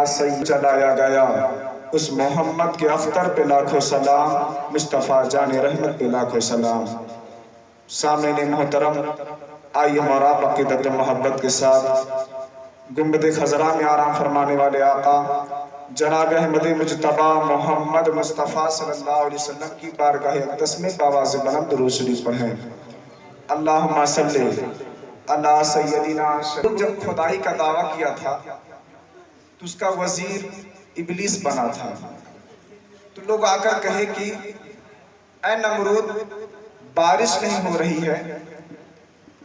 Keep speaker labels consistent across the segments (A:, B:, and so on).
A: सैयद चलाया गया उस मोहम्मद के अख्तर पे लाखों सलाम, मुस्तफ़ा जान रहमत पे लाखों सलाम। सामने मोहतरम, आइए मौराब अक़ीदत मोहब्बत के साथ गुंबद खजरा में आराम फरमाने वाले आका जनाब अहमद मुजतबा मोहम्मद मुस्तफ़ा सल्लल्लाहु अलैहि वसल्लम की बारगाह अक़दस में बावाज़ बुलंद दुरूद शरीफ पढ़ें। अल्लाहुम्मा सल्ली अला सय्यदिना। जब खुदाई का दावा किया था तो उसका वजीर इबलीस बना था, तो लोग आकर कहे कि ऐ नमरूद, बारिश नहीं हो रही है,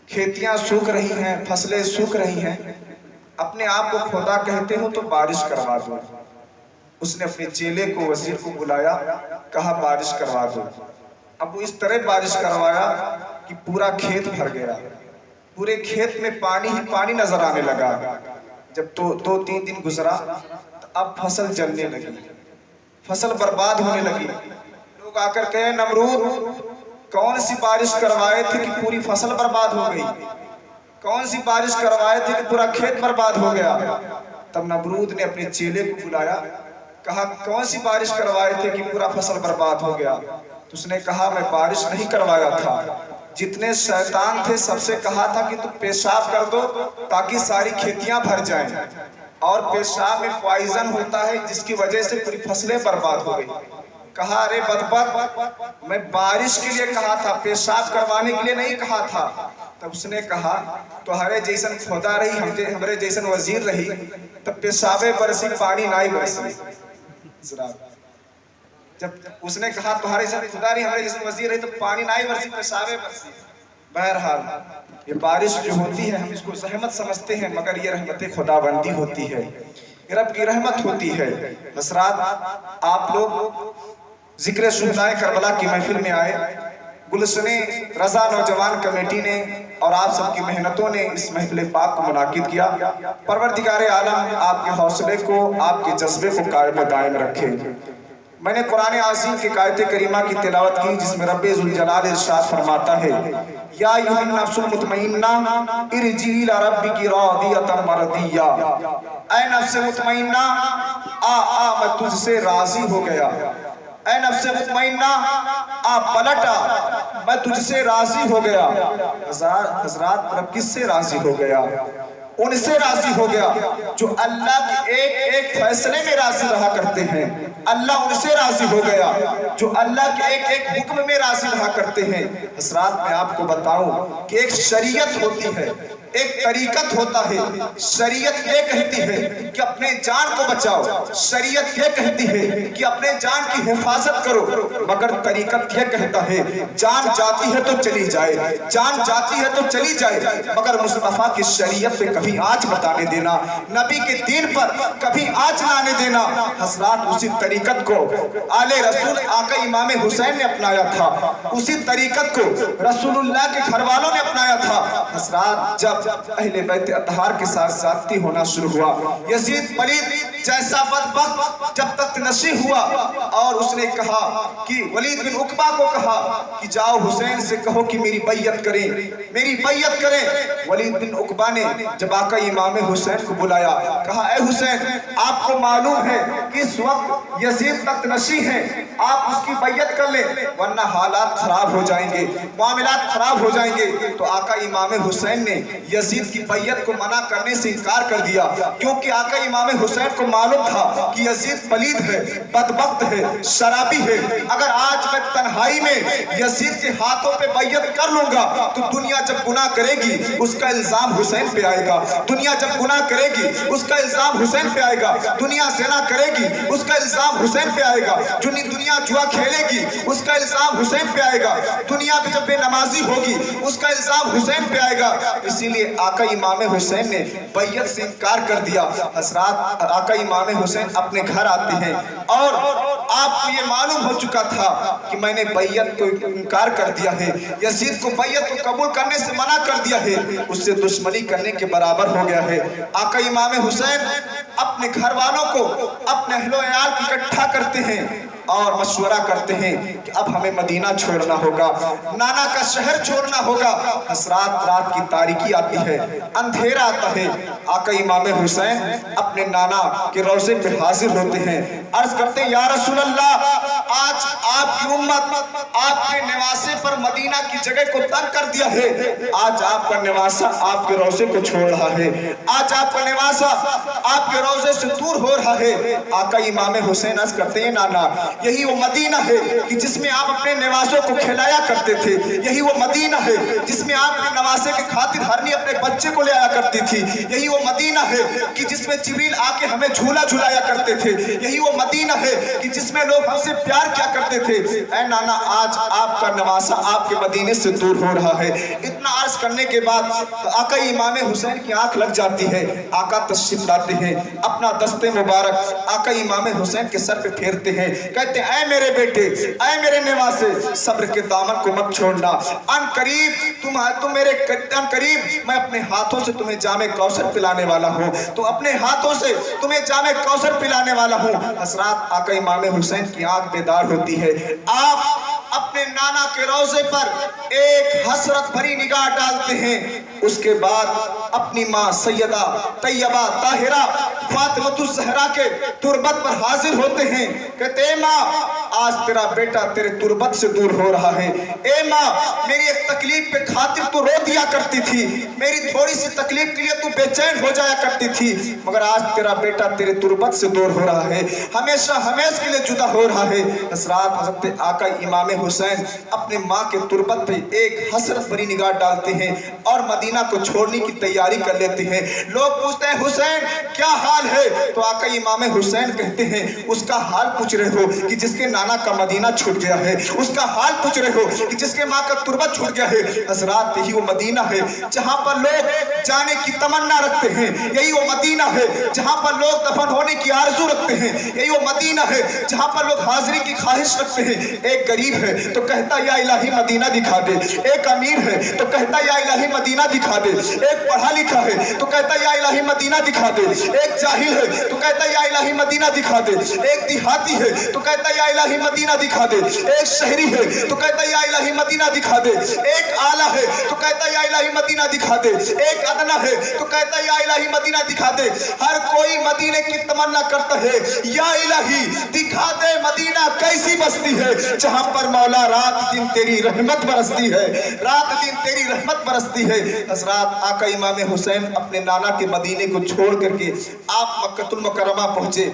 A: खेतियां सूख रही हैं, फसलें सूख रही हैं, अपने आप को खुदा कहते हो तो बारिश करवा दो। उसने अपने चेले को, वजीर को बुलाया, कहा बारिश करवा दो। अब वो इस तरह बारिश करवाया कि पूरा खेत भर गया, पूरे खेत में पानी ही पानी नजर आने लगा। जब तो 2-3 दिन गुजरा तो अब फसल जलने लगी, फसल बर्बाद होने लगी। लोग आकर कहे नमरूद, कौन सी बारिश करवाए थे कि पूरी फसल बर्बाद हो गई? कौन सी बारिश करवाए थे कि पूरा खेत बर्बाद हो गया? तब नमरूद ने अपने चेले को बुलाया, कहा कौन सी बारिश करवाए थे कि पूरा फसल बर्बाद हो गया? तो उसने कहा मैं बारिश नहीं करवाया था, जितने शैतान थे सबसे कहा था कि तुम पेशाब कर दो ताकि सारी खेतियां भर जाएं, और पेशाब में पॉइजन होता है जिसकी वजह से पूरी फसलें बर्बाद हो गई। कहा अरे बदबख्त, मैं बारिश के लिए कहा था, पेशाब करवाने के लिए नहीं कहा था। तब उसने कहा तुम्हारे जैसन खुदा रही, हमरे जैसन वजीर रही, तब पेशाबे बरसी पानी नाई बरसी। जब उसने कहा तुम्हारे जैसन खुदा रही, हमरे जैसन वजीर रही, तो पानी नाई बरसी, पेशाबे बरसी। बहरहाल ये बारिश जो होती है हम इसको रहमत समझते हैं, मगर ये रहमत खुदाबंदी होती है, रब की रहमत होती है। हज़रात, आप लोग जिक्र शुहदाए करबला की महफिल में आए, गुलशने रजा नौजवान कमेटी ने और आप सबकी मेहनतों ने इस महफिल पाक को मुनाकिद किया। परवरदिगार आलम आपके हौसले को, आपके जज्बे को कायम दायम रखे। मैंने कुरान आज़ीम की आयत करीमा की तिलावत की जिसमें रब्बे ज़ुल जलाल इरशाद फरमाता है, या अय्युहन नफ्सुल मुतमइन्ना इरजी इला रब्बिकी रादियतम मरदिया। ऐ नफ्स मुतमइन्ना, आ मैं तुझसे राजी हो गया। ऐ नफ्स मुतमइन्ना, आ पलटा, मैं तुझसे राजी हो गया। हज़रात, रब किससे राजी हो गया? उनसे राजी हो गया जो अल्लाह के एक एक फैसले में राजी रहा करते हैं। अल्लाह उनसे राजी हो गया जो अल्लाह के एक एक हुक्म में राजी रहा करते हैं। हज़रात, मैं आपको बताऊं कि एक शरीयत होती है, एक तरीकत होता है। शरीयत ये कहती है कि अपने जान को बचाओ, शरीयत ये कहती है कि अपने जान की हिफाजत करो, मगर तरीकत ये कहता है जान जाती है तो चली जाए, जान जाती है तो चली जाए, मगर मुस्तफ़ा की शरीयत पे कभी आँच बताने देना, नबी के दीन पर कभी आँच लाने देना। हज़रात, उसी तरीकत को आले रसूल आका इमाम हुसैन ने अपनाया था, उसी तरीकत को रसूलुल्लाह के घर वालों ने अपनाया था। हज़रात, जब अहले बैत अतहार के साथ ज़्यादती होना शुरू हुआ, यजीद पलीद जैसा बदबख्त जब तक नशी हुआ और उसने कहा कि वलीद बिन उकबा को कहा कि जाओ हुसैन से कहो कि मेरी बैयत करें, मेरी बैयत करें। वलीद बिन उकबा ने जब आका इमाम हुसैन को बुलाया, कहा ए हुसैन, आपको मालूम है कि इस वक्त यजीद तक नशी है, आप उसकी बैयत कर ले वरना हालात खराब हो जाएंगे, मामलात खराब हो जाएंगे। तो आका इमाम हुसैन ने यजीद की बैयत को मना करने से इनकार कर दिया, क्योंकि आका इमाम हुसैन को मालूम था कि यजीद पलीद है, बदबख्त है, शराबी है। अगर आज मैं तन्हाई में यजीद के हाथों पे बैयत कर लूंगा तो दुनिया जब गुनाह करेगी उसका इल्जाम हुसैन पे आएगा, दुनिया जब गुनाह करेगी उसका इल्जाम हुसैन पे आएगा, दुनिया ज़िना करेगी उसका इल्जाम हुसैन पे आएगा, दुनिया जुआ खेलेगी उसका इल्जाम हुसैन पे आएगा, दुनिया में जब बेनमाजी होगी उसका इल्जाम हुसैन पे आएगा। इसीलिए आका इमाम हुसैन ने बैयत से इनकार कर दिया। हज़रात, आका इमाम हुसैन अपने घर आते हैं और आपको ये मालूम हो चुका था कि मैंने बैयत को इनकार कर दिया है, यजीद को बैयत को कबूल करने से मना कर दिया है, उससे दुश्मनी करने के बराबर हो गया है। आका इमाम हुसैन अपने घर वालों को, अपने अहलो अयाल इकट्ठा करते हैं اور مشورہ کرتے ہیں کہ اب ہمیں مدینہ چھوڑنا ہوگا، نانا کا شہر چھوڑنا ہوگا۔ حضرات رات کی تاریکی آتی ہے، اندھیرا آتا ہے، آقا امام حسین اپنے نانا کے روضے پہ حاضر ہوتے ہیں، عرض کرتے ہیں یا رسول اللہ، آج آپ کی امت آپ کے نواسے پر مدینہ کی جگہ کو تنگ کر دیا ہے، آج آپ کا نواسہ آپ کے روضے کو چھوڑ رہا ہے، آج آپ کا نواسہ آپ کے روضے سے دور ہو رہا ہے۔ آقا امام حسین عرض کرتے ہیں نانا، یہی وہ مدینہ ہے کہ جس میں آپ اپنے نواسوں کو کھلایا کرتے تھے، یہی وہ مدینہ ہے جس میں آپ اپنے نواسے کے خاطر ہرنی اپنے بچے کو لے آیا کرتی تھی، یہی وہ مدینہ ہے کہ جس میں جبریل آ کے ہمیں جھولا جھلایا کرتے تھے، یہی وہ مدینہ ہے کہ جس میں لوگ ہم سے پیار کیا کرتے تھے۔ اے نانا، آج آپ کا نواسہ آپ کے مدینے سے دور ہو رہا ہے۔ اتنا عرض کرنے کے بعد آقا امام حسین کی آنکھ لگ جاتی ہے، آقا تشریف لاتے ہیں، اپنا دست مبارک آقا امام حسین کے سر پہ پھیرتے ہیں، کہتے ہیں اے میرے بیٹے، اے میرے نواسے، صبر کے دامن کو مت چھوڑنا، ان قریب میں اپنے ہاتھوں سے تمہیں جام کوثر پلانے والا ہوں، تو اپنے ہاتھوں سے تمہیں جام کوثر پلانے والا ہوں۔ حضرات آقا امام حسین کی آنکھ بیدار ہوتی ہے، آپ اپنے نانا کے روضے پر ایک حسرت بھری نگاہ ڈالتے ہیں، اس کے بعد اپنی ماں سیدہ طیبہ طاہرہ فاطمہ الزہرا کے تربت پر حاضر ہوتے ہیں، کہتے اے ماں، آج تیرا بیٹا تیرے تربت سے دور ہو رہا ہے، اے ماں، میری ایک تکلیف پہ خاطر تو رو دیا کرتی تھی، میری تھوڑی سی تکلیف کے لیے تو بے چین ہو جایا کرتی تھی، مگر آج تیرا بیٹا تیرے تربت سے دور ہو رہا ہے، ہمیشہ ہمیش کے لیے جدا ہو رہا ہے۔ حضرات حضرت آقا امام حسین اپنے ماں کے تربت پہ ایک حسرت بھری نگاہ ڈالتے ہیں اور مدینہ کو چھوڑنے کی تیاری کر لیتے ہیں۔ لوگ پوچھتے ہیں حسین کیا حال ہے؟ تو آقا امام حسین کہتے ہیں اس کا حال پوچھ رہے ہو کہ جس کے نانا کا مدینہ چھوٹ گیا ہے، اس کا حال پوچھ رہے ہو کہ جس کے ماں کا تربت چھوٹ گیا ہے۔ حضرات یہی وہ مدینہ ہے جہاں پر لوگ جانے کی تمنا رکھتے ہیں، یہی وہ مدینہ ہے جہاں پر لوگ دفن ہونے کی آرزو رکھتے ہیں، یہی وہ مدینہ ہے جہاں پر لوگ حاضری کی خواہش رکھتے ہیں۔ ایک غریب ہے تو کہتا یا الہی مدینہ دکھا دے، ایک امیر ہے تو کہتا یا الہی مدینہ دکھا دے، ایک پڑھا لکھا ہے تو کہتا یا الہی مدینہ دکھا دے، ایک جاہل ہے تو کہتا یا الہی مدینہ دکھا دے، ایک دیہاتی ہے تو کہتا یا الہی مدینہ دکھا دے، ایک شہری ہے تو کہتا یا الہی مدینہ دکھا دے، ایک اعلیٰ ہے تو کہتا یا الہی مدینہ دکھا دے، ایک ادنا ہے تو کہتا یا الہی مدینہ دکھا دے۔ ہر کوئی مدینے کی تمنا کرتا ہے، یا الہی دکھا دے مدینہ کیسی بستی ہے جہاں پر مولا رات دن تیری رحمت برستی ہے، رات دن تیری رحمت برستی ہے۔ حضرات آقا امام حسین اپنے نانا کے مدینے کو چھوڑ کر کے آپ مکہ المکرمہ پہنچے،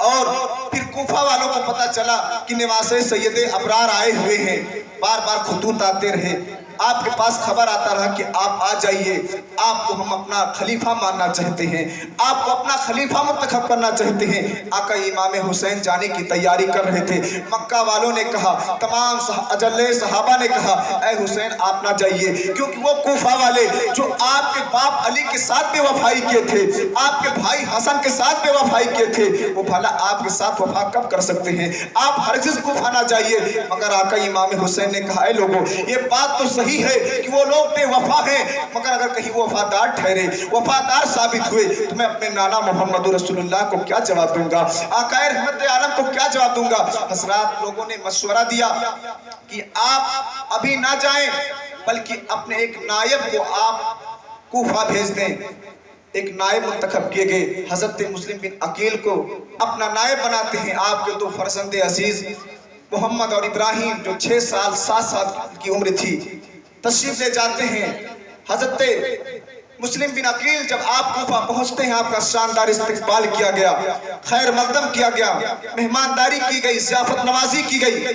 A: اور پھر کوفہ والوں کو پتا چلا کہ نواسے سید ابرار آئے ہوئے ہیں، بار بار خطوط آتے رہے، آپ کے پاس خبر آتا رہا کہ آپ آ جائیے، آپ کو ہم اپنا خلیفہ ماننا چاہتے ہیں، آپ کو اپنا خلیفہ منتخب کرنا چاہتے ہیں۔ آقا امام حسین جانے کی تیاری کر رہے تھے، مکہ والوں نے کہا، تمام اجلے صحابہ نے کہا اے حسین آپ نہ جائیے، کیونکہ وہ کوفہ والے جو آپ کے باپ علی کے ساتھ بے وفائی کیے تھے، آپ کے بھائی حسن کے ساتھ بے وفائی کیے تھے، وہ بھلا آپ کے ساتھ وفا کب کر سکتے ہیں؟ آپ ہرگز کوفہ نہ جائیے۔ مگر آقا امام حسین نے کہا اے لوگوں، یہ بات تو صحیح ہے کہ وہ لوگ بے وفا ہیں، مگر اگر کہیں وہ وفادار ٹھہرے، وفادار ثابت ہوئے تو میں اپنے نانا محمد رسول اللہ کو کیا جواب دوں گا، آقا رحمت عالم کو کیا جواب دوں گا؟ حضرات لوگوں نے مشورہ دیا کہ آپ ابھی نہ جائیں، بلکہ اپنے ایک نائب کو آپ کوفہ بھیج دیں۔ ایک نائب منتخب کیے گئے، حضرت مسلم بن عقیل کو اپنا نائب بناتے ہیں۔ آپ کے دو فرزند عزیز محمد اور ابراہیم جو 6 سال 7 سال کی عمر تھی، تشریف لے جاتے ہیں۔ حضرت مسلم بن عقیل جب آپ کوفہ پہنچتے ہیں، آپ کا شاندار استقبال کیا گیا، خیر مقدم کیا گیا، مہمانداری کی گئی، ضیافت نوازی کی گئی،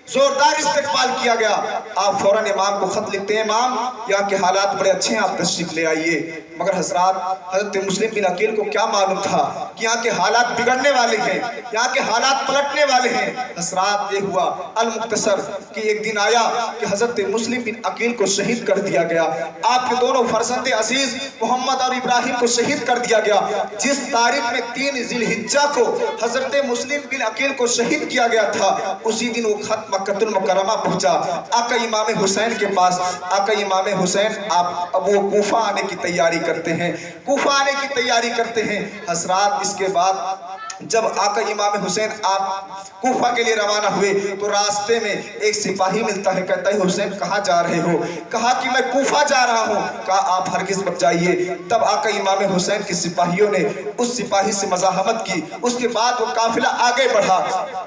A: زوردار استقبال کیا گیا۔ آپ فوراً امام کو خط لکھتے ہیں، امام یہاں کے حالات بڑے اچھے ہیں، آپ تشریف لے آئیے۔ مگر حضرات حضرت مسلم بن عقیل کو کیا معلوم تھا کہ یہاں کے حالات بگڑنے والے ہیں، یہاں کے حالات پلٹنے والے ہیں۔ حضرات یہ ہوا المختصر کہ ایک دن آیا کہ حضرت مسلم بن عقیل کو شہید کر دیا گیا، آپ کے دونوں فرزند عزیز محمد اور ابراہیم کو شہید کر دیا گیا۔ جس تاریخ میں 3 ذی الحجہ کو حضرت مسلم بن عقیل کو شہید کیا گیا تھا، اسی دن وہ خط مکہ المکرمہ پہنچا آقا امام حسین کے پاس۔ آقا امام حسین آپ وہ کوفہ آنے کی تیاری کرتے ہیں، کوفہ آنے کی تیاری کرتے ہیں۔ حضرات اس کے بعد जब आका इमाम हुसैन आप कूफा के लिए रवाना हुए तो रास्ते में एक सिपाही मिलता है, कहता है हुसैन कहाँ जा रहे हो? कहा कि मैं कूफा जा रहा हूँ। कहा आप हरगिज़ मत जाइए। तब आका इमाम हुसैन के सिपाहियों ने उस सिपाही से मज़ाहमत की। उसके बाद वो काफिला आगे बढ़ा।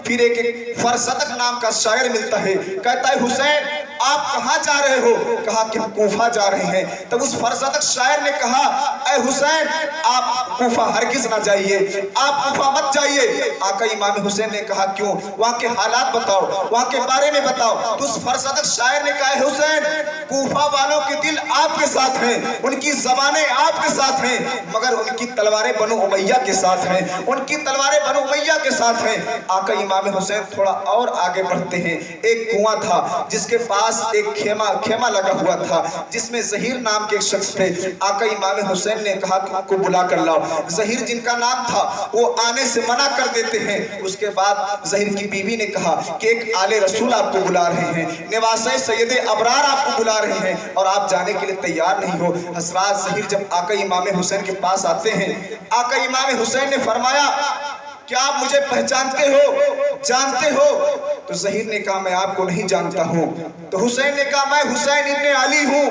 A: फिर एक फरसदक नाम का शायर मिलता है, कहता है हुसैन आप कहाँ जा रहे हो? कहा कि हम कूफा जा रहे हैं। तब उस फरसदक शायर ने कहा ऐ हुसैन आप कूफा हरगिज़ ना जाइए, आप कूफा मत जाइए। आका इमाम हुसैन ने कहा क्यों? वहाँ के हालात बताओ, वहाँ के बारे में बताओ। तो उस फरसदक शायर ने कहा हुसैन कूफा वालों के दिल आपके साथ हैं, उनकी ज़बानें आपके साथ हैं, मगर उनकी तलवारें बनु उमैया के साथ हैं, उनकी तलवारें बनु उमैया के साथ हैं। आका इमाम हुसैन थोड़ा और आगे बढ़ते हैं। एक कुआं था जिसके पास एक खेमा लगा हुआ था जिसमें ज़हीर नाम के एक शख्स थे। आका इमाम हुसैन ने कहा कि उनको बुला कर लाओ। ज़हीर जिनका नाम था वो आने से मना कर देते हैं। उसके बाद ज़हीर की बीवी ने कहा कि एक आले रसूल आपको बुला रहे हैं, नवासे सैयद अबरार आपको बुला रहे हैं और आप जाने के लिए तैयार नहीं हो। हज़रात ज़हीर जब आका इमाम हुसैन के पास आते हैं, आका इमाम हुसैन ने फरमाया क्या आप मुझे पहचानते हो, जानते हो? तो ज़हीर ने कहा मैं आपको नहीं जानता हूँ। तो हुसैन ने कहा मैं हुसैन इब्ने अली हूँ,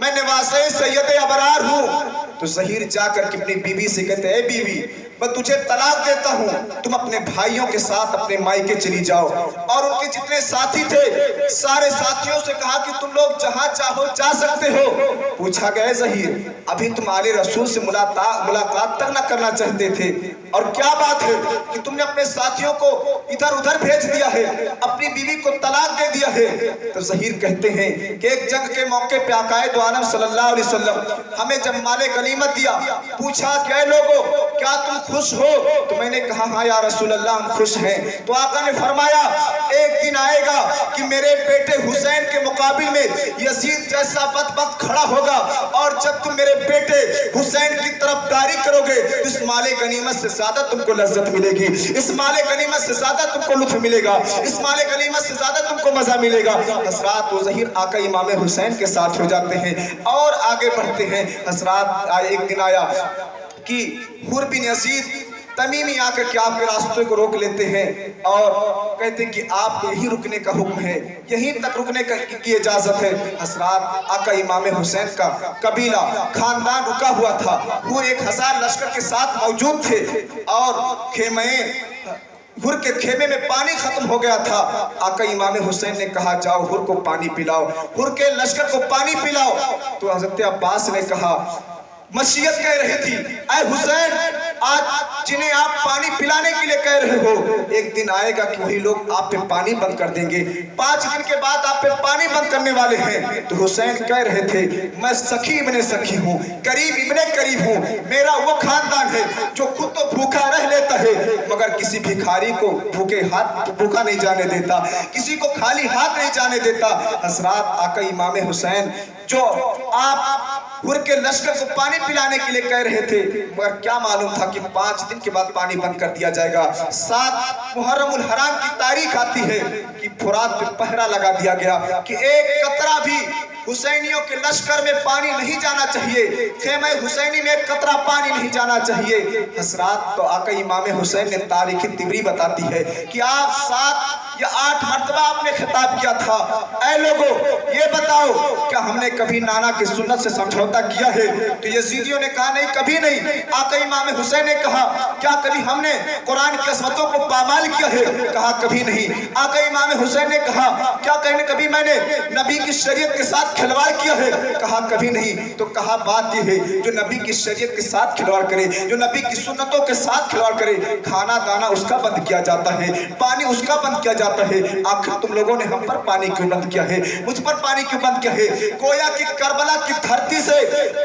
A: मैं नवासे सैयद अबरार हूँ। तो ज़हीर जाकर के अपनी बीवी से कहते हैं बीवी मैं तुझे तलाक देता हूँ, तुम अपने भाइयों के साथ अपने मायके चली जाओ। और उनके जितने साथी थे सारे साथियों से कहा कि तुम लोग जहाँ चाहो जा सकते हो। पूछा गया ज़हीर अभी तुम आले रसूल से मुलाकात तक ना करना चाहते थे और क्या बात है कि तुमने अपने साथियों को इधर उधर भेज दिया है, अपनी बीवी को तलाक दे दिया है? तो ज़हीर कहते हैं कि एक जंग के मौके पे आकाए दो आलम सल्लल्लाहु अलैहि वसल्लम हमें जब माले गनीमत दिया, पूछा क्या लोगों क्या तुम खुश हो? तो मैंने कहा हाँ या रसूल अल्लाह हम खुश हैं। तो आका ने फरमाया एक दिन आएगा कि मेरे बेटे हुसैन के मुकाबिल में यजीद जैसा बदबख्त खड़ा होगा और जब तुम मेरे बेटे हुसैन की तरफदारी करोगे तो इस माले गनीमत से ज्यादा तुमको लज्जत मिलेगी, इस माले गनीमत से ज्यादा तुमको लुत्फ मिलेगा, इस माले गनीमत से ज्यादा तुमको मजा मिलेगा। हज़रात वो ज़हीर आका इमाम हुसैन के साथ हो जाते हैं और आगे बढ़ते हैं। हज़रात एक दिन आया कि हुर बिन यजीद तमीमी आकर के आपके रास्ते को रोक लेते हैं और कहते हैं कि आपको यहीं रुकने का हुक्म है, यहीं तक रुकने की इजाज़त है। हज़रात आका इमाम हुसैन का कबीला खानदान रुका हुआ था, वो 1000 लश्कर के साथ मौजूद थे और हुर के खेमे में पानी खत्म हो गया था। आका इमाम हुसैन ने कहा जाओ हुर को पानी पिलाओ, हुर के लश्कर को पानी पिलाओ। तो हज़रत अब्बास ने कहा मशीयत कह रही थी ऐ हुसैन आज जिन्हें आप पानी पिलाने के लिए कह रहे हो एक दिन आएगा कि वही लोग आप पे पानी बंद कर देंगे, 5 दिन के बाद आप पे पानी बंद करने वाले हैं। तो हुसैन कह रहे थे मैं सखी इब्ने सखी हूँ, करीब इब्ने करीब हूँ, मेरा वो खानदान है जो खुद तो भूखा रह लेता है मगर किसी भिखारी को भूखा नहीं जाने देता, किसी को खाली हाथ नहीं जाने देता। हज़रात आका इमाम हुसैन जो आप हुर के लश्कर को पानी पिलाने के लिए कह रहे थे मगर क्या मालूम था कि 5 दिन के बाद पानी बंद कर दिया जाएगा। 7 मुहर्रमुल हराम की तारीख आती है कि फुरात पे पहरा लगा दिया गया कि एक कतरा भी हुसैनियों के लश्कर में पानी नहीं जाना चाहिए, खेमे हुसैनी में एक कतरा पानी नहीं जाना चाहिए। हज़रात तो आका इमाम हुसैन ने तारीख तिबरी बताती है कि आप 7 या 8 मरतबा आपने खिताब किया था ऐ लोगों ये बताओ क्या हमने कभी नाना की सुन्नत से समझौता किया है? तो यजीदियों ने कहा नहीं कभी नहीं। आका इमाम हुसैन ने कहा क्या कभी हमने कुरान की असमतों को पामाल किया है? कहा कभी नहीं। आका इमाम हुसैन ने कहा क्या कहने कभी मैंने नबी की शरीयत के साथ खिलवाड़ किया है? कहा कभी नहीं। तो कहा बात यह है जो नबी की शरीयत के साथ खिलवाड़ करे, जो नबी की सुन्नतों के साथ खिलवाड़ करे, खाना दाना उसका बंद किया जाता है, पानी उसका बंद किया जाता है। आखिर तुम लोगों ने हम पर पानी क्यों बंद किया है, मुझ पर पानी क्यों बंद किया है? गोया कि करबला की धरती से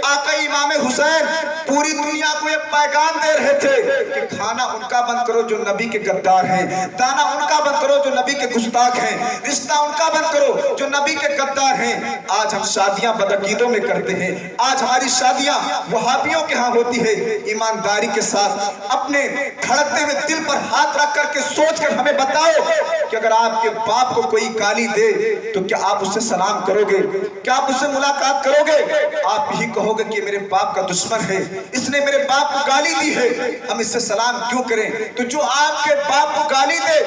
A: आका इमाम हुसैन पूरी दुनिया को ये पैगाम दे रहे थे कि खाना उनका बंद करो जो नबी के गद्दार हैं, दाना उनका बंद करो जो नबी के गुस्ताख हैं, रिश्ता उनका बंद करो जो नबी के गद्दार हैं। آج ہم شادیاں بدعقیدوں میں کرتے ہیں، آج ہماری شادیاں وہابیوں کے ہاں ہوتی ہے۔ ایمانداری کے ساتھ اپنے دھڑکتے ہوئے دل پر ہاتھ رکھ کر کے سوچ کر ہمیں بتاؤ کہ اگر آپ کے باپ کو کوئی گالی دے تو کیا آپ اس سے سلام کرو گے؟ کیا آپ اس سے ملاقات کرو گے؟ آپ یہی کہو گے کہ میرے باپ کا دشمن ہے، اس نے میرے باپ کو گالی دی ہے، ہم اس سے سلام کیوں کریں؟ تو جو آپ کے باپ کو گالی دے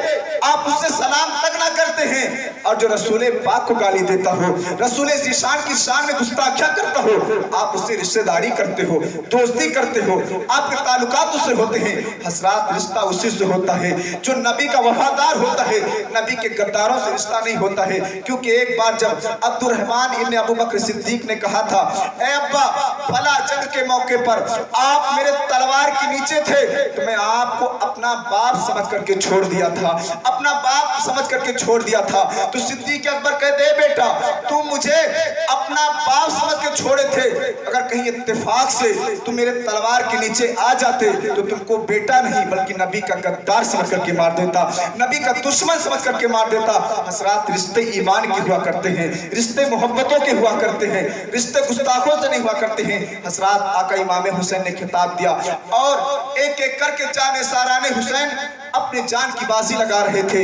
A: آپ اس سے سلام تک نہ کرتے ہیں، اور جو رسول پاک کو گالی دیتا ہو، رسول ذیشان کی شان میں گستاخیاں کرتا ہو، آپ اس سے رشتہ داری کرتے ہو، دوستی کرتے ہو، آپ کے تعلقات اس سے ہوتے ہیں۔ حضرات رشتہ اسی سے ہوتا ہے جو نبی کا وفادار ہوتا ہے، نبی کے غداروں سے رشتہ نہیں ہوتا ہے۔ کیونکہ ایک بار جب عبد الرحمن ابن ابو بکر صدیق نے کہا تھا، اے ابا فلاں جنگ کے موقع پر آپ میرے تلوار کے نیچے تھے تو میں آپ کو اپنا باپ سمجھ کر کے چھوڑ دیا تھا، اپنا باپ سمجھ کر کے چھوڑ دیا تھا، تو صدیق اکبر کہتے ہیں بیٹا تم مجھے اپنا باپ سمجھ کے چھوڑے تھے، اگر کہیں اتفاق سے تم میرے تلوار کے نیچے آ جاتے تو تم کو بیٹا نہیں بلکہ نبی کا غدار سمجھ کر کے مار دیتا، نبی کا دشمن سمجھ کر کے مار دیتا۔ حضرات رشتے ایمان کے ہوا کرتے ہیں، رشتے محبتوں کے ہوا کرتے ہیں، رشتے گستاخوں سے نہیں ہوا کرتے ہیں۔ حضرات آقا امام حسین نے خطاب دیا اور ایک ایک کر کے جان ساران حسین اپنے جان کی بازی لگا رہے تھے،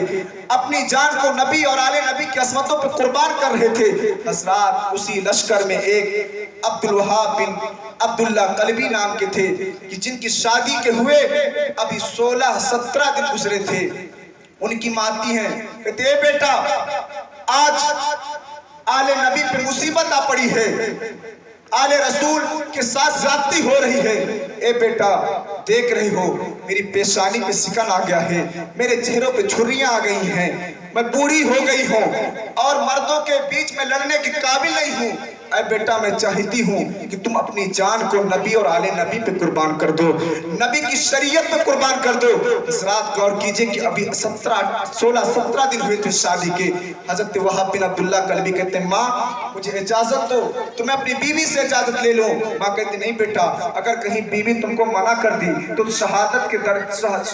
A: اپنی جان کو نبی اور آل نبی کی عظمتوں پر قربان کر رہے تھے۔ حضرات اسی لشکر میں ایک عبد الوہاب بن عبداللہ قلبی نام کے تھے کہ جن کی شادی کے ہوئے ابھی 16-17 دن گزرے تھے۔ ان کی ماتی ہیں، کہتے اے بیٹا آج آل نبی پہ مصیبت آ پڑی ہے، آل رسول کے ساتھ زیادتی ہو رہی ہے، اے بیٹا دیکھ رہے ہو میری پیشانی پہ سکن آ گیا ہے، میرے چہروں پہ چھریاں آ گئی ہیں، میں بوڑھی ہو گئی ہوں اور مردوں کے بیچ میں لڑنے کے قابل نہیں ہوں۔ اے بیٹا میں چاہتی ہوں کہ تم اپنی جان کو نبی اور آل نبی پہ قربان کر دو، نبی کی شریعت پہ قربان کر دو۔ حضرات غور کیجئے کہ ابھی 16-17 دن ہوئے تھے شادی کے۔ حضرت وہاب بن عبداللہ قلبی کہتے ہیں ماں مجھے اجازت دو تو میں اپنی بیوی سے اجازت لے لوں۔ ماں کہتی نہیں بیٹا اگر کہیں بیوی تم کو منع کر دی تو شہادت کے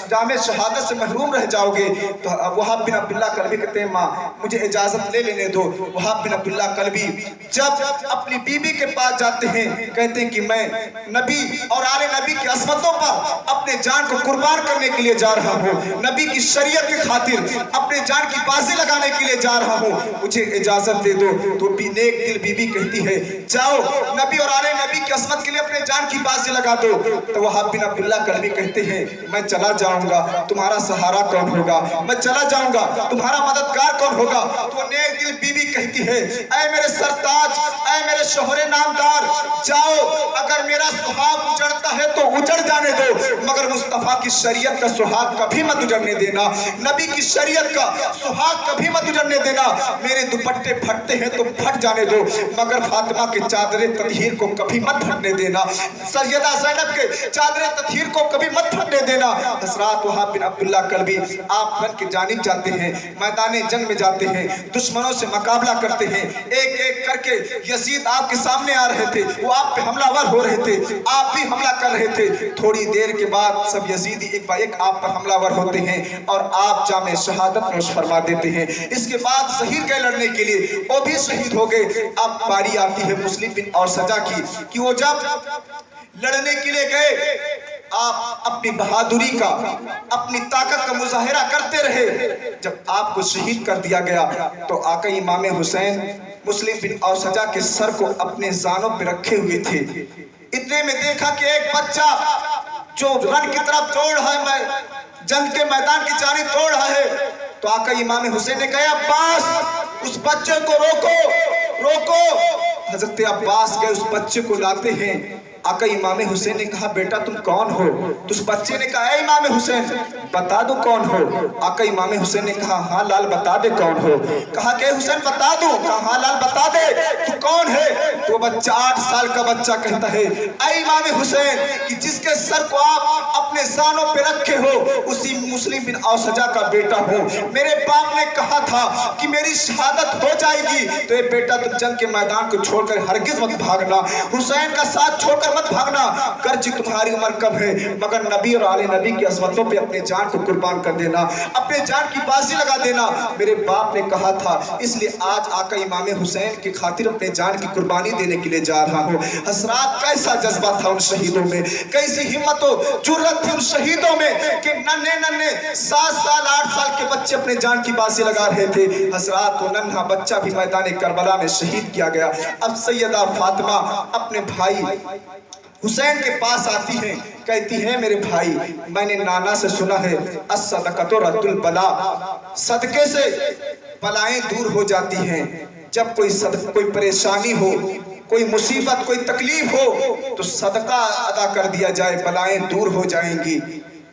A: جام شہادت سے محروم رہ جاؤ گے۔ تو وہاب بن عبداللہ قلبی کہتے ہیں ماں مجھے اجازت لے لینے دو۔ وہاب بن عبداللہ قلبی جب اپنی بیوی کے پاس جاتے ہیں کہتے ہیں کہ میں نبی اور آل نبی کی عظمتوں پر اپنے جان کو قربان کرنے کے لیے جا رہا ہوں، نبی کی شریعت کی خاطر اپنے جان کی بازی لگانے کے لیے جا رہا ہوں، مجھے اجازت دے دو۔ تو نیک دل بیوی کہتی ہے جاؤ نبی اور آل نبی کی عظمت کے لیے اپنے جان کی بازی لگا دو۔ تو وہاب بن عبداللہ قلبی کہتے ہیں میں چلا جاؤں گا تمہارا سہارا کون ہوگا، میں چلا جاؤں گا تمہارا مددگار کون ہوگا۔ تو نیک دل بیوی کہتی ہے اے میرے سرتاج، اے میرے شوہر نامدار، جاؤ اگر میرا سہاگ اجڑتا ہے تو اجڑ جانے دو مگر مصطفیٰ کی شریعت کا سہاگ کبھی مت اجڑنے دینا، نبی کی شریعت کا سہاگ کبھی مت اجڑنے دینا۔ میرے دوپٹے پھٹتے ہیں تو پھٹ جانے دو مگر فاطمہ کے چادر تطہیر کو کبھی مت پھٹنے دینا، سیدہ زینب کے چادر تطہیر کو کبھی مت پھٹنے دینا۔ حضرات وہاب بن عبداللہ قلبی آپ بن کے جانب جاتے ہیں، میدان جنگ میں جاتے ہیں، دشمنوں سے مقابلہ کرتے ہیں، ایک ایک کر کے یزید آپ کے سامنے آ رہے تھے، وہ آپ پہ حملہ ور ہو رہے تھے، آپ بھی حملہ کر رہے تھے۔ تھوڑی دیر کے بعد سب یزیدی ایک بار ایک آپ پر حملہ ور ہوتے ہیں اور آپ جام شہادت نوش فرما دیتے ہیں۔ اس کے بعد ظہیر گئے لڑنے کے لیے، وہ بھی شہید ہو گئے۔ اب باری آتی ہے مسلم بن اور سجا کی کہ وہ جب لڑنے کے لیے گئے آپ اپنی بہادری کا اپنی طاقت کا مظاہرہ کرتے رہے۔ جب آپ کو شہید کر دیا گیا تو آقا امام حسین مسلم بن اور سجا کے سر کو اپنے زانوں پہ رکھے ہوئے تھے۔ اتنے میں دیکھا کہ ایک بچہ جو رن کی طرف دوڑ رہا ہے، جنگ کے میدان کی جانب دوڑ رہا ہے، تو آقا امام حسین نے کہا عباس اس بچے کو روکو روکو۔ حضرت عباس گئے اس بچے کو لاتے ہیں۔ آقا امام حسین نے کہا بیٹا تم کون ہو؟ تو اس بچے نے کہا اے امام حسین بتا دو کون ہو۔ آقا امام حسین نے کہا ہاں لال بتا دے کون ہو۔ کہا کہ حسین بتا دوں؟ کہا ہاں لال بتا دے تو کون ہے؟ تو بچہ 8 سال کا بچہ کہتا ہے اے امام حسین کہ جس کے سر کو آپ اپنے زانوں پہ رکھے ہو اسی مسلم بن اوسجا کا بیٹا ہوں۔ میرے باپ نے کہا تھا کہ میری شہادت ہو جائے گی تو اے بیٹا تم جنگ کے میدان کو چھوڑ کر ہرگز مت بھاگنا، حسین کا ساتھ چھوڑ کر मत भागना, गर्ज तुम्हारी उम्र कब है, मगर नबी और आले नबी की अज़मतों पे अपने जान को कुर्बान कर देना, अपने जान की बाजी लगा देना। मेरे बाप ने कहा था, इसलिए आज आका इमाम हुसैन की खातिर अपने जान की कुर्बानी देने के लिए जा रहा हूँ। हसरात, कैसा जज्बा था उन शहीदों में, कैसी हिम्मत और जुर्रत थी उन शहीदों में कि नन्हे नन्हे 7 साल 8 साल के बच्चे अपने जान की बाजी लगा रहे थे। हसरात, वो नन्हा बच्चा भी मैदान करबला में शहीद किया गया। अब सैयदा फातिमा अपने भाई हुसैन के पास आती हैं, कहती हैं, मेरे भाई, मैंने नाना से सुना है अस्सदक़तु रद्दुल बला, सदके से बलाएं दूर हो जाती हैं। जब कोई परेशानी हो, कोई मुसीबत, कोई तकलीफ हो तो सदका अदा कर दिया जाए, बलाएं दूर हो जाएंगी।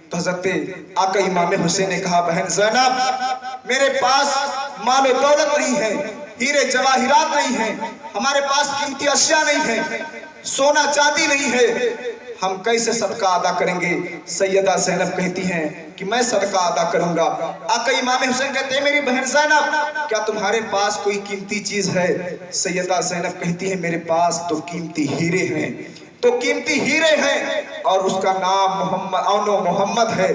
A: तो हज़रत आका इमाम हुसैन ने कहा, बहन ज़ैनब, मेरे पास माल और दौलत नहीं है, हीरे जवाहिरात नहीं है, हमारे पास कीमती अशिया नहीं है, सोना चांदी नहीं है, हम कैसे सदका अदा करेंगे? सैयदा ज़ैनब कहती हैं कि मैं सदका अदा करूंगा। आका इमाम हुसैन कहते हैं, मेरी बहन ज़ैनब, क्या तुम्हारे पास कोई कीमती चीज है? सैयदा ज़ैनब कहती है, मेरे पास तो कीमती हीरे हैं, तो कीमती हीरे हैं, और उसका नाम मोहम्मद है।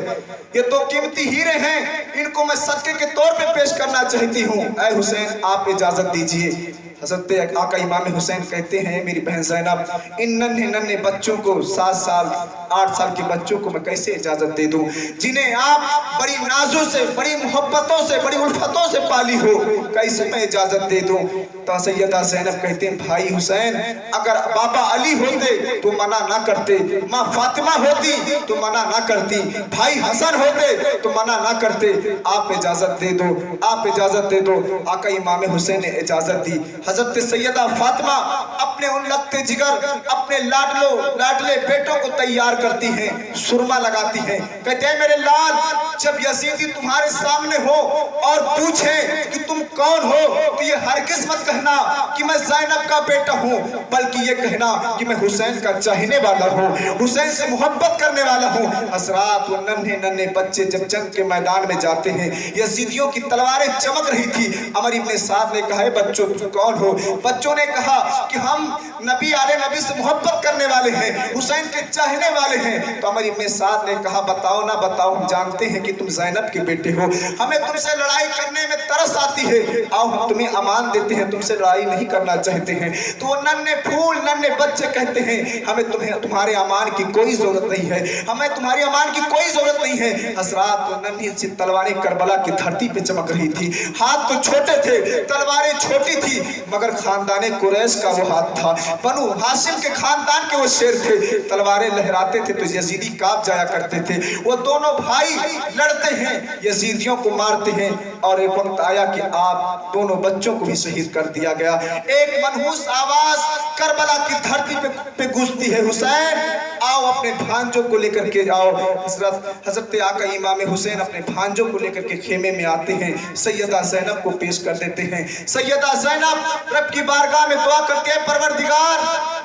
A: ये तो कीमती हीरे हैं, इनको मैं सदके के तौर पे पेश करना चाहती हूँ। ऐ हुसैन, आप इजाजत दीजिए। हज़रत आका इमाम हुसैन कहते हैं, मेरी बहन ज़ैनब, इन नन्हे नन्हे बच्चों को, 7 साल 8 साल के बच्चों को मैं कैसे इजाज़त दे दूं, जिन्हें आप बड़ी नाजों से, बड़ी मोहब्बतों से, बड़ी उल्फतों से पाली हो, कैसे मैं इजाज़त दे दूं? तो सैयदा ज़ैनब कहते हैं, भाई हुसैन, अगर बाबा अली होते तो मना ना करते, माँ फातिमा होती तो मना ना करती, भाई हसन होते तो मना ना करते, आप इजाज़त दे दो, आप इजाज़त दे दो। आका इमाम हुसैन ने इजाज़त दी। हज़रत सैयदा फातिमा अपने उन लगते जिगर, अपने लाडले बेटों को तैयार करती हैं, सुरमा लगाती हैं, कहते हैं, मेरे लाल, जब यजीदी तुम्हारे सामने हो और पूछे कि तुम कौन हो, तो ये हरगिज़ मत कहना कि मैं ज़ैनब का बेटा हूँ, बल्कि ये कहना कि मैं हुसैन का चाहने वाला हूँ, हुसैन से मोहब्बत करने वाला हूँ। हज़रात, वो नन्हे नन्हे बच्चे जब जंग के मैदान में जाते हैं, यजीदियों की तलवारें चमक रही थी। अमर इब्ने साद ने कहा, बच्चों तुम कौन हो? बच्चों ने कहा कि हम नबी आले नबी से मोहब्बत करने वाले हैं, हुसैन के चाहने वाले हैं। तो अमर इब्ने साद ने कहा, बताओ ना बताओ, हम जानते हैं कि तुम ज़ैनब के बेटे हो, हमें तुमसे लड़ाई करने में तरस आती है, आओ हम तुम्हें अमान देते हैं, तुमसे लड़ाई नहीं करना चाहते हैं। तो वो नन्हे फूल, नन्हे बच्चे कहते हैं, हमें तुम्हारे अमान की कोई जरूरत नहीं है, हमें तुम्हारी अमान की कोई जरूरत नहीं है। हज़रात, तो नन्ही सी तलवारें करबला की धरती पे चमक रही थी, हाथ तो छोटे थे, तलवारें छोटी थी, मगर खानदाने कुरैश का वो हाथ था, बनु हाशिम के खानदान के वो शेर थे, तलवारें लहराते थे तो यजीदी कांप जाया करते थे। वो दोनों भाई लड़ते हैं, यजीदियों को मारते हैं, और एक वक्त आया कि आप दोनों बच्चों को भी शहीद कर दिया गया। एक मनहूस आवाज करबला की धरती पे गूंजती है, हुसैन आओ, अपने भांजों को लेकर के आओ। हजरत आका इमाम हुसैन अपने भांजों को लेकर के खेमे में आते हैं, सैयदा ज़ैनब को पेश कर देते हैं। सैयदा ज़ैनब रब की बारगाह में दुआ करते हैं, परवरदिगार,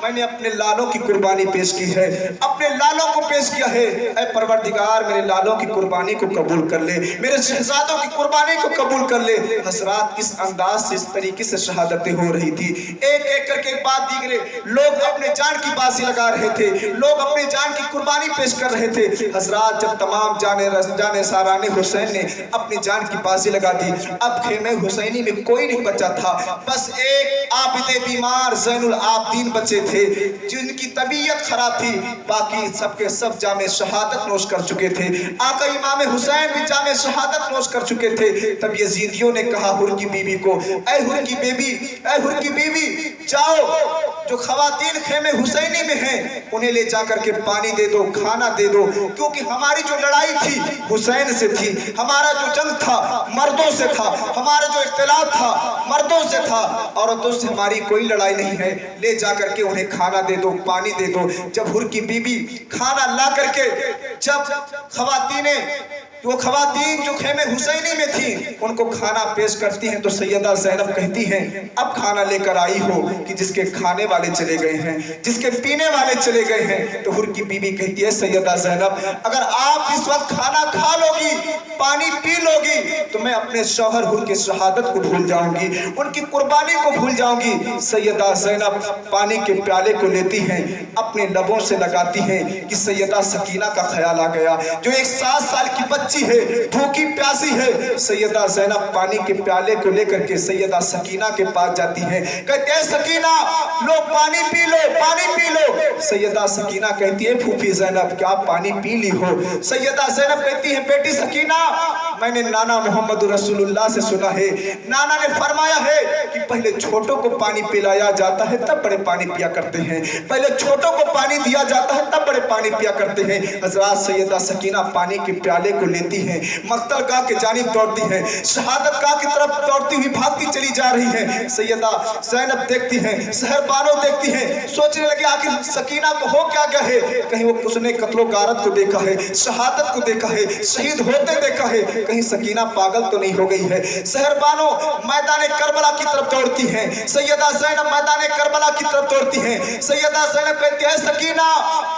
A: मैंने अपने लालों की कुर्बानी पेश की है, अपने लालों को पेश किया है, ऐ परवरदिगार, मेरे लालों की कुर्बानी को कबूल कर ले, मेरे शहजादों की कुर्बानी को कबूल कर ले। हसरात, किस अंदाज से, इस तरीके से शहादतें हो रही थी, एक एक करके एक बात दीगरे लोग अपने जान की बाजी लगा रहे थे, लोग अपनी जान की कुर्बानी पेश कर रहे थे। हजरात, जब तमाम जाने साराने हुसैन ने अपनी जान की बाजी लगा दी, अब खेमे हुसैनी में कोई नहीं बचा था, बस एक आबिदे बीमार ज़ैनुल आबदीन बचे थे, जिनकी तबीयत खराब थी, बाकी सबके सब जामे शहादत नोश कर चुके थे। आका इमाम हुसैन भी जामे शहादत नोश कर चुके थे। तब यजीदियों ने कहा हुर की बीबी को, ऐ हुर की बीबी, ऐ हुर की बीबी, जाओ, जो खवातीन खेमे हुसैनी में हैं उन्हें ले जाकर के पानी दे दो, खाना दे दो, क्योंकि हमारी जो लड़ाई थी हुसैन से थी, हमारा जो जंग था मर्दों से था, हमारा जो इख्तिलाफ था मर्दों से था, औरतों से हमारी कोई लड़ाई नहीं है, ले जाकर के उन्हें खाना दे दो, पानी दे दो। जब हुर की बीबी खाना ला करके, जब वो खवातीन जो खेमे हुसैनी में थी उनको खाना पेश करती हैं, तो सैयदा ज़ैनब कहती हैं, अब खाना लेकर आई हो कि जिसके खाने वाले चले गए हैं, जिसके पीने वाले चले गए हैं। तो हुर की बीबी कहती है, सैयदा ज़ैनब, अगर आप इस वक्त खाना खा लोगी, पानी पी लोगी, तो मैं अपने शौहर हुर के शहादत को भूल जाऊंगी, उनकी कुर्बानी को भूल जाऊंगी। सैयदा ज़ैनब पानी के प्याले को लेती हैं, अपने लबों से लगाती हैं कि सैयदा सकीना का ख्याल आ गया, जो एक 7 साल की बच्ची है, भूखी प्यासी है। सैयदा ज़ैनब पानी के प्याले को लेकर के सैयदा सकीना के पास जाती है, कहते हैं सकीना लो पानी पी लो, पानी पी लो। सैयदा सकीना कहती है फूफी ज़ैनब क्या पानी पी ली हो? सैयदा ज़ैनब कहती है बेटी सकीना मैंने नाना मोहम्मद रसूलुल्लाह से सुना है, नाना ने फरमाया है कि पहले छोटों को पानी पिलाया जाता है तब बड़े पानी पिया करते हैं, पहले छोटों को पानी दिया जाता है तब बड़े पानी पिया करते हैं। हज़रात सैयदा सकीना पानी के प्याले को लेती हैं, मक्तल गाह के जानिब दौड़ती हैं, शहादत गाह की तरफ दौड़ती हुई भागती चली जा रही हैं। सैयदा ज़ैनब देखती हैं, सहरबानो देखती हैं, सोचने लगी आखिर सकीना को हो क्या गया है? कहीं वो उसने कत्लो गारत को देखा है, शहादत को देखा है, शहीद होते देखा है, कहीं सकीना पागल तो नहीं हो गई है? सहरबानो मैदान करबला की तरफ दौड़ती हैं, सैयदा ज़ैनब मैदान करबला की तरफ दौड़ती हैं। सैयदा ज़ैनब कहती है सकीना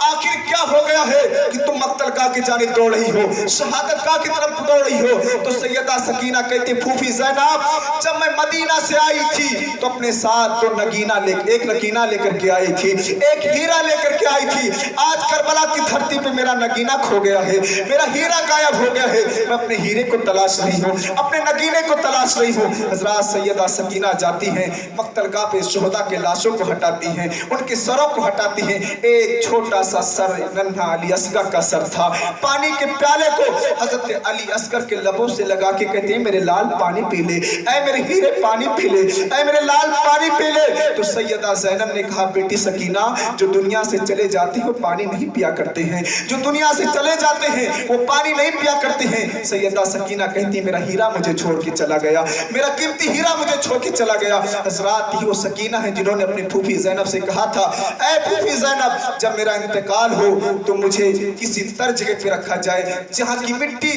A: आखिर क्या हो गया है कि तुम मक्तल गाह की जानिब दौड़ रही हो, शहादत गाह की तरफ दौड़ रही हो? तो सैयदा सकीना कहती है फूफी ज़ैनब जब मैं मदीना से आई थी तो अपने साथ एक नगीना लेकर के आई थी, एक हीरा लेकर के आई थी। आज करबला की धरती पे मेरा नगीना खो गया है, मेरा हीरा गायब हो गया है, मैं अपने हीरे को तलाश रही हूँ, अपने नगीने को तलाश रही हूँ। हज़रात सैयदा सकीना जाती हैं, मक्तलगाह पे शुहदा के लाशों को हटाती हैं, उनके सरों को हटाती हैं। एक छोटा सा सर नन्हा अली असगर का सर था, पानी के प्याले को हज़रत अली असगर के लबों से लगा के कहते हैं मेरे लाल पानी पी ले, ऐ मेरे हीरे पानी पी ले, ऐ मेरे लाल पानी पी ले। तो सैयदा ज़ैनब ने कहा बेटी सकीना जो दुनिया से चले जाते हैं वो पानी नहीं पिया करते हैं, जो दुनिया से चले जाते हैं वो पानी नहीं पिया करते हैं। सैयदा सकीना कहती मेरा हीरा मुझे छोड़ के चला गया, मेरा कीमती हीरा मुझे छोड़ के चला गया। हज़रात ही वो सकीना है जिन्होंने अपनी फूफी ज़ैनब से कहा था ऐ फूफी ज़ैनब जब मेरा इंतकाल हो तो मुझे किसी तर जगह पे रखा जाए जहाँ की मिट्टी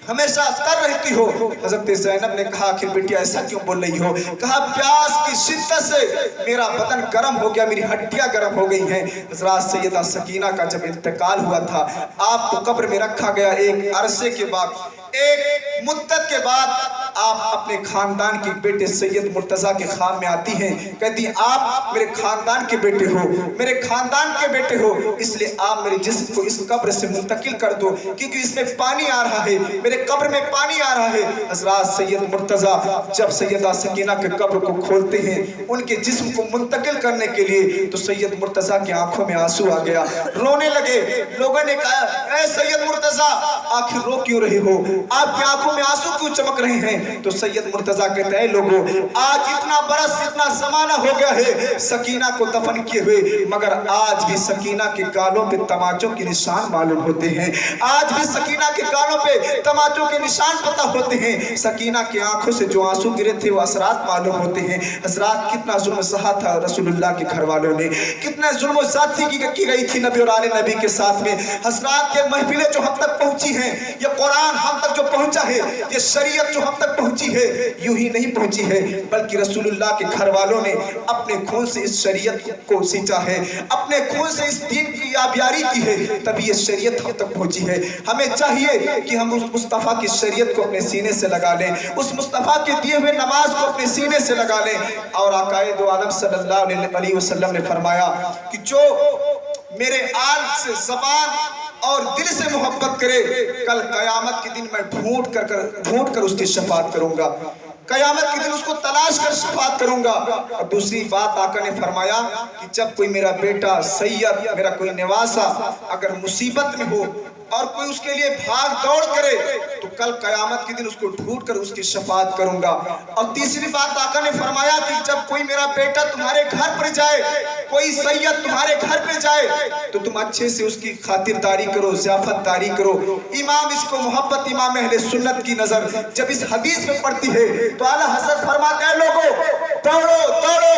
A: हमेशा तर रहती हो। हज़रत ज़ैनब ने कहा आखिर बेटी ऐसा क्यों बोल रही हो? कहा प्यास की शिद्दत से मेरा बदन गर्म हो गया, मेरी हड्डियां गर्म हो गई हैं। हज़रात सैयदा सकीना का जब इंतकाल हुआ था आपको कब्र में रखा गया, एक अरसे के बाद, एक मुद्दत के बाद आप अपने खानदान के बेटे सैयद मुर्तज़ा के ख़ाम में आती हैं, कहती आप मेरे खानदान के बेटे हो, मेरे खानदान के बेटे हो, इसलिए आप मेरे जिस्म को इस कब्र से मुंतकिल कर दो क्योंकि इसमें पानी आ रहा है, मेरे कब्र में पानी आ रहा है। हज़रात सैयद मुर्तज़ा जब सैयदा सकीना के कब्र को खोलते हैं उनके जिस्म को मुंतकिल करने के लिए तो सैयद मुर्तज़ा की आंखों में आंसू आ गया, रोने लगे। लोगों ने कहा ऐ सैयद मुर्तज़ा आखिर रो क्यों रहे हो, आपकी आंखों में आंसू क्यों चमक रहे हैं? तो सैयद मुर्तज़ा कहते हैं लोगों आज इतना बरस इतना ज़माना हो गया है सकीना को दफन किए हुए, मगर आज भी सकीना के गालों पे तमाचों के निशान मालूम होते हैं, आज भी सकीना के गालों पे तमाचों के निशान पता होते हैं, सकीना की आंखों से जो आंसू गिरे थे वो असरात मालूम होते हैं। हज़रात कितना जुल्म सहा था रसूलुल्लाह के घर वालों ने, कितने जुल्म ज़्यादती की गई थी नबी और आले नबी के साथ में। हज़रात के महफिलें जो हम तक पहुंची हैं, ये कुरान हम तक जो पहुंचा है, ये शरीयत जो हम तक पहुंची है, यूं ही नहीं पहुंची है बल्कि रसूलुल्लाह के घर वालों ने अपने खून से इस शरीयत को सींचा है, अपने खून से इस दीन की आबियारी की है, तभी ये शरीयत हम तक पहुंची है। हमें चाहिए कि हम उस मुस्तफ़ा की शरीयत को अपने सीने से लगा लें, उस मुस्तफ़ा के दिए हुए नमाज को अपने सीने से लगा लें। और आकाए दो आलम सल्लल्लाहु अलैहि वसल्लम ने फरमाया कि जो मेरे आल से ज़बान और दिल से मोहब्बत करे कल क़यामत के दिन मैं ढूंढ कर उसकी शफाअत करूंगा, क़यामत के दिन उसको तलाश कर शफाअत करूंगा। और दूसरी बात आका ने फरमाया कि जब कोई मेरा बेटा सैयद, मेरा कोई नवासा अगर मुसीबत में हो और कोई उसके लिए भाग दौड़ करे तो कल क़यामत के दिन उसको ढूंढ कर उसकी शफाअत करूंगा। और तीसरी बात आका ने फरमाया कि जब कोई मेरा बेटा तुम्हारे घर पर जाए, कोई सैयद तुम्हारे घर पे जाए तो तुम अच्छे से उसकी खातिरदारी करो, ज़ियाफतदारी करो। इमाम इसको मोहब्बत इमाम अहले सुन्नत की नज़र जब इस हदीस में पड़ती है तो आला हज़रत फरमाते हैं लोगों दौड़ो दौड़ो,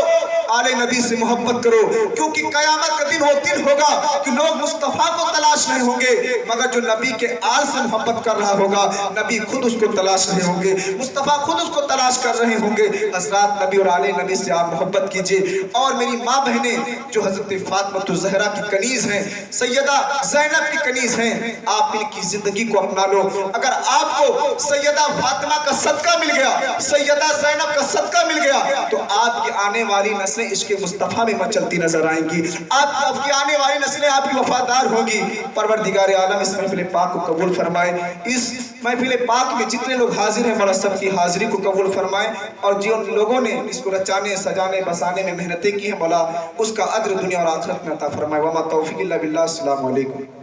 A: आले नबी से मोहब्बत करो, क्योंकि कयामत का दिन वो दिन होगा कि लोग मुस्तफ़ा को तलाश नहीं होंगे, मगर जो नबी के आल से मोहब्बत कर रहा होगा, नबी खुद उसको तलाश रहे होंगे, मुस्तफ़ा खुद उसको तलाश कर रहे होंगे। हज़रात नबी और आले नबी से आप मोहब्बत कीजिए। और मेरी माँ बहनें जो हज़रत फातिमा ज़हरा की कनीज़ हैं, सैयदा ज़ैनब की कनीज़ हैं, आप इनकी ज़िंदगी को अपना लो। अगर आपको सैयदा फातिमा का सदका मिल गया, सैयदा ज़ैनब का सदका मिल गया, तो आपकी आने वाली नस्लें इश्क़ मुस्तफ़ा में मचलती नजर आएंगी। आपकी आने वाली नस्लें आपकी वफादार होगी। परवरदिगार आलम इस महफिल पाक को कबूल फरमाए। इस महफिल पाक में जितने लोग हाजिर हैं, मौला सबकी हाजिरी को कबूल फरमाए। और जिन लोगों ने इसको रचाने सजाने बसाने में मेहनतें की हैं, मौला उसका अज्र दुनिया और आखिरत में अता फरमाए। वमा तौफीक इल्ला बिल्लाह। अस्सलामु अलैकुम।